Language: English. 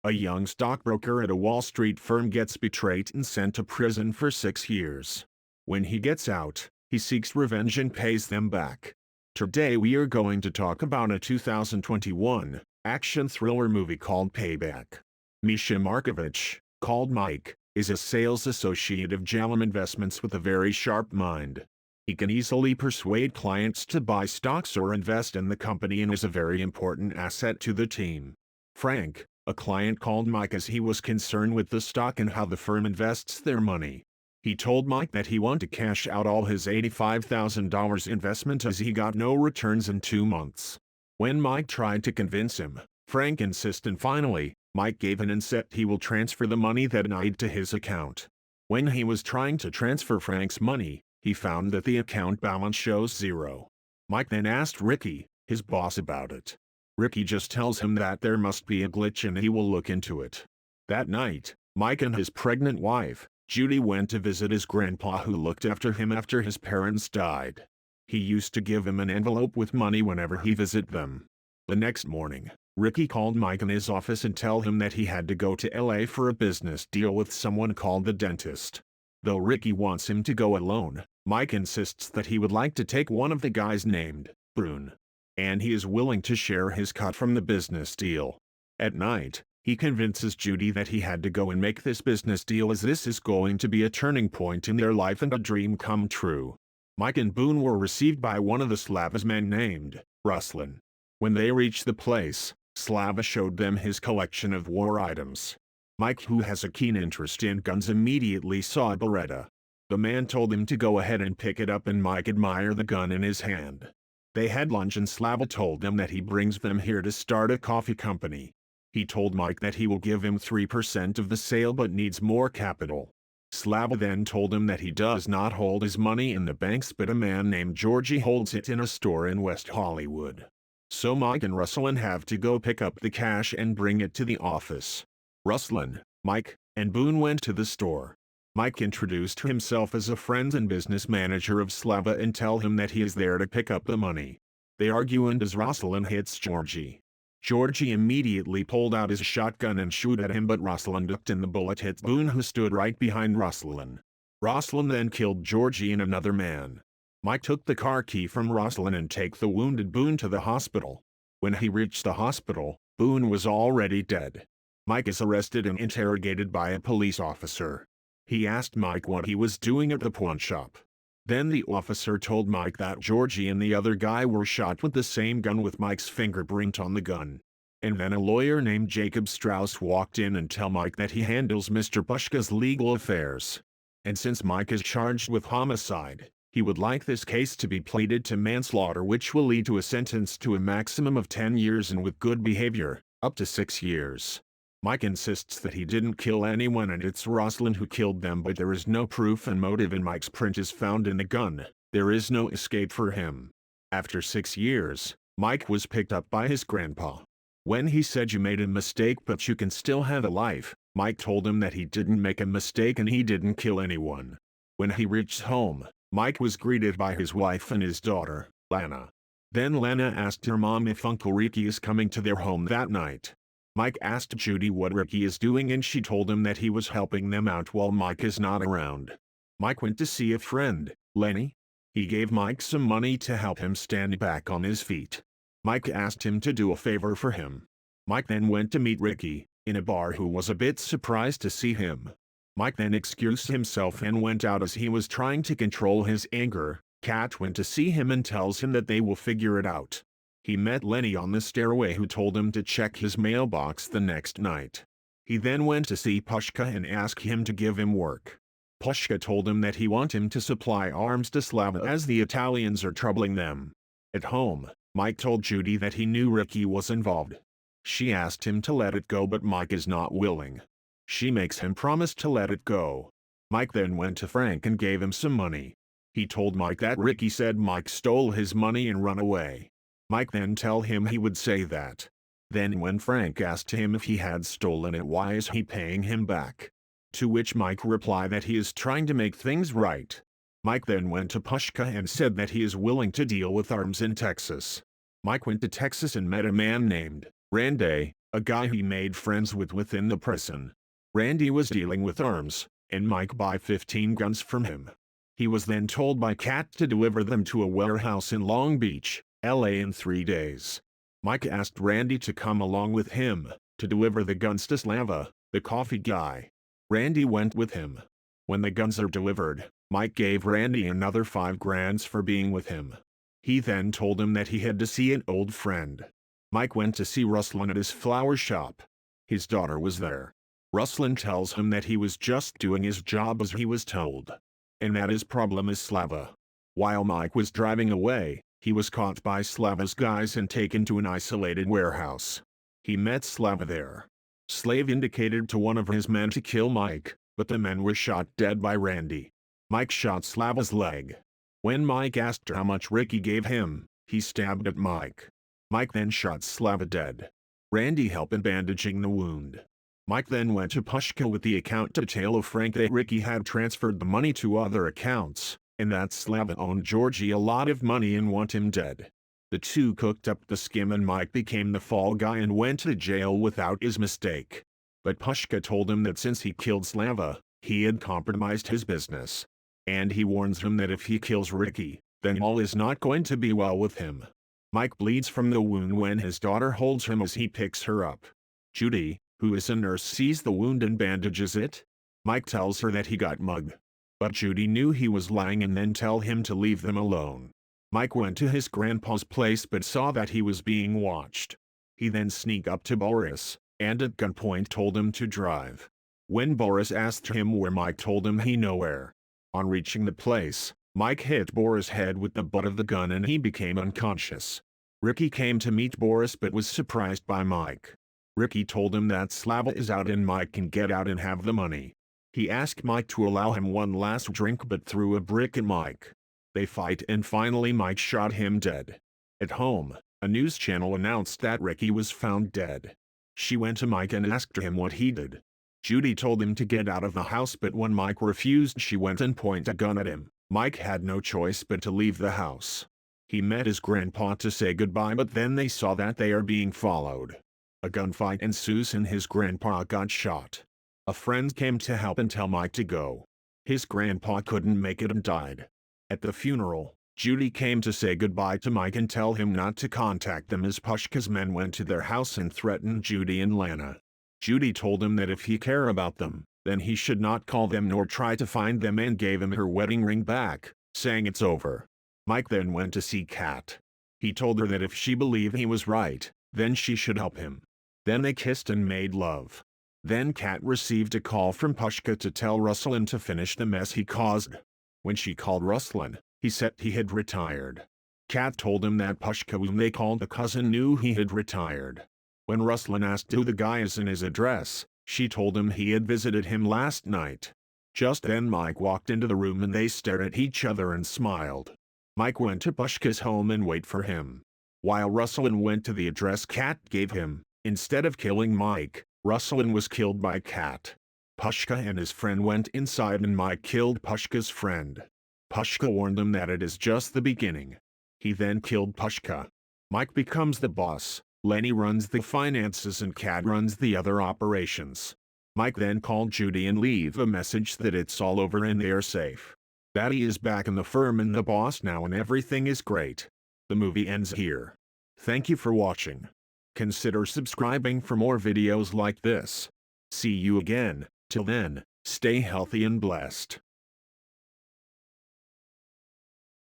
A young stockbroker at a Wall Street firm gets betrayed and sent to prison for 6 years. When he gets out, he seeks revenge and pays them back. Today we are going to talk about a 2021 action thriller movie called Payback. Misha Markovich, called Mike, is a sales associate of Jalem Investments with a very sharp mind. He can easily persuade clients to buy stocks or invest in the company and is a very important asset to the team. Frank, a client, called Mike as he was concerned with the stock and how the firm invests their money. He told Mike that he wanted to cash out all his $85,000 investment as he got no returns in 2 months. When Mike tried to convince him, Frank insisted, and finally, Mike gave in and said he will transfer the money that night to his account. When he was trying to transfer Frank's money, he found that the account balance shows 0. Mike then asked Ricky, his boss, about it. Ricky just tells him that there must be a glitch and he will look into it. That night, Mike and his pregnant wife, Judy, went to visit his grandpa who looked after him after his parents died. He used to give him an envelope with money whenever he visited them. The next morning, Ricky called Mike in his office and told him that he had to go to LA for a business deal with someone called the dentist. Though Ricky wants him to go alone, Mike insists that he would like to take one of the guys named Brune, and he is willing to share his cut from the business deal. At night, he convinces Judy that he had to go and make this business deal as this is going to be a turning point in their life and a dream come true. Mike and Boone were received by one of the Slava's men named Ruslan. When they reached the place, Slava showed them his collection of war items. Mike, who has a keen interest in guns, immediately saw a Beretta. The man told him to go ahead and pick it up, and Mike admired the gun in his hand. They had lunch and Slava told them that he brings them here to start a coffee company. He told Mike that he will give him 3% of the sale but needs more capital. Slava then told him that he does not hold his money in the banks but a man named Georgie holds it in a store in West Hollywood. So Mike and Ruslan have to go pick up the cash and bring it to the office. Ruslan, Mike, and Boone went to the store. Mike introduced himself as a friend and business manager of Slava and tell him that he is there to pick up the money. They argue, and as Ruslan hits Georgie, Georgie immediately pulled out his shotgun and shoot at him, but Ruslan ducked and the bullet hit Boone, who stood right behind Ruslan. Ruslan then killed Georgie and another man. Mike took the car key from Ruslan and take the wounded Boone to the hospital. When he reached the hospital, Boone was already dead. Mike is arrested and interrogated by a police officer. He asked Mike what he was doing at the pawn shop. Then the officer told Mike that Georgie and the other guy were shot with the same gun with Mike's fingerprint on the gun. And then a lawyer named Jacob Strauss walked in and told Mike that he handles Mr. Pushka's legal affairs. And since Mike is charged with homicide, he would like this case to be pleaded to manslaughter, which will lead to a sentence to a maximum of 10 years and with good behavior, up to 6 years. Mike insists that he didn't kill anyone and it's Ruslan who killed them, but there is no proof and motive and Mike's print is found in the gun. There is no escape for him. After 6 years, Mike was picked up by his grandpa. When he said, "You made a mistake but you can still have a life," Mike told him that he didn't make a mistake and he didn't kill anyone. When he reached home, Mike was greeted by his wife and his daughter, Lana. Then Lana asked her mom if Uncle Ricky is coming to their home that night. Mike asked Judy what Ricky is doing and she told him that he was helping them out while Mike is not around. Mike went to see a friend, Lenny. He gave Mike some money to help him stand back on his feet. Mike asked him to do a favor for him. Mike then went to meet Ricky in a bar, who was a bit surprised to see him. Mike then excused himself and went out as he was trying to control his anger. Kat went to see him and tells him that they will figure it out. He met Lenny on the stairway, who told him to check his mailbox the next night. He then went to see Pushka and asked him to give him work. Pushka told him that he wants him to supply arms to Slava as the Italians are troubling them. At home, Mike told Judy that he knew Ricky was involved. She asked him to let it go, but Mike is not willing. She makes him promise to let it go. Mike then went to Frank and gave him some money. He told Mike that Ricky said Mike stole his money and run away. Mike then tell him he would say that. Then when Frank asked him if he had stolen it, why is he paying him back? To which Mike replied that he is trying to make things right. Mike then went to Pushka and said that he is willing to deal with arms in Texas. Mike went to Texas and met a man named Randy, a guy he made friends with within the prison. Randy was dealing with arms, and Mike bought 15 guns from him. He was then told by Kat to deliver them to a warehouse in Long Beach, LA in 3 days. Mike asked Randy to come along with him to deliver the guns to Slava, the coffee guy. Randy went with him. When the guns are delivered, Mike gave Randy another $5,000 for being with him. He then told him that he had to see an old friend. Mike went to see Ruslan at his flower shop. His daughter was there. Ruslan tells him that he was just doing his job as he was told, and that his problem is Slava. While Mike was driving away, he was caught by Slava's guys and taken to an isolated warehouse. He met Slava there. Slave indicated to one of his men to kill Mike, but the men were shot dead by Randy. Mike shot Slava's leg. When Mike asked how much Ricky gave him, he stabbed at Mike. Mike then shot Slava dead. Randy helped in bandaging the wound. Mike then went to Pushka with the account detail of Frank that Ricky had transferred the money to other accounts, and that Slava owed Georgie a lot of money and want him dead. The two cooked up the scheme and Mike became the fall guy and went to jail without his mistake. But Pushka told him that since he killed Slava, he had compromised his business. And he warns him that if he kills Ricky, then all is not going to be well with him. Mike bleeds from the wound when his daughter holds him as he picks her up. Judy, who is a nurse, sees the wound and bandages it. Mike tells her that he got mugged. But Judy knew he was lying and then tell him to leave them alone. Mike went to his grandpa's place but saw that he was being watched. He then sneaked up to Boris, and at gunpoint told him to drive. When Boris asked him where, Mike told him he knew where. On reaching the place, Mike hit Boris' head with the butt of the gun and he became unconscious. Ricky came to meet Boris but was surprised by Mike. Ricky told him that Slava is out and Mike can get out and have the money. He asked Mike to allow him one last drink but threw a brick at Mike. They fight and finally Mike shot him dead. At home, a news channel announced that Ricky was found dead. She went to Mike and asked him what he did. Judy told him to get out of the house but when Mike refused she went and pointed a gun at him. Mike had no choice but to leave the house. He met his grandpa to say goodbye but then they saw that they are being followed. A gunfight ensues and his grandpa got shot. A friend came to help and tell Mike to go. His grandpa couldn't make it and died. At the funeral, Judy came to say goodbye to Mike and tell him not to contact them as Pushka's men went to their house and threatened Judy and Lana. Judy told him that if he cared about them, then he should not call them nor try to find them and gave him her wedding ring back, saying it's over. Mike then went to see Kat. He told her that if she believed he was right, then she should help him. Then they kissed and made love. Then Kat received a call from Pushka to tell Ruslan to finish the mess he caused. When she called Ruslan, he said he had retired. Kat told him that Pushka, whom they called the cousin, knew he had retired. When Ruslan asked who the guy is and his address, she told him he had visited him last night. Just then Mike walked into the room and they stared at each other and smiled. Mike went to Pushka's home and waited for him. While Ruslan went to the address Kat gave him, instead of killing Mike, Ruslan was killed by Kat. Pushka and his friend went inside and Mike killed Pushka's friend. Pushka warned them that it is just the beginning. He then killed Pushka. Mike becomes the boss. Lenny runs the finances and Kat runs the other operations. Mike then called Judy and leave a message that it's all over and they're safe. That he is back in the firm and the boss now and everything is great. The movie ends here. Thank you for watching. Consider subscribing for more videos like this. See you again. Till then, stay healthy and blessed.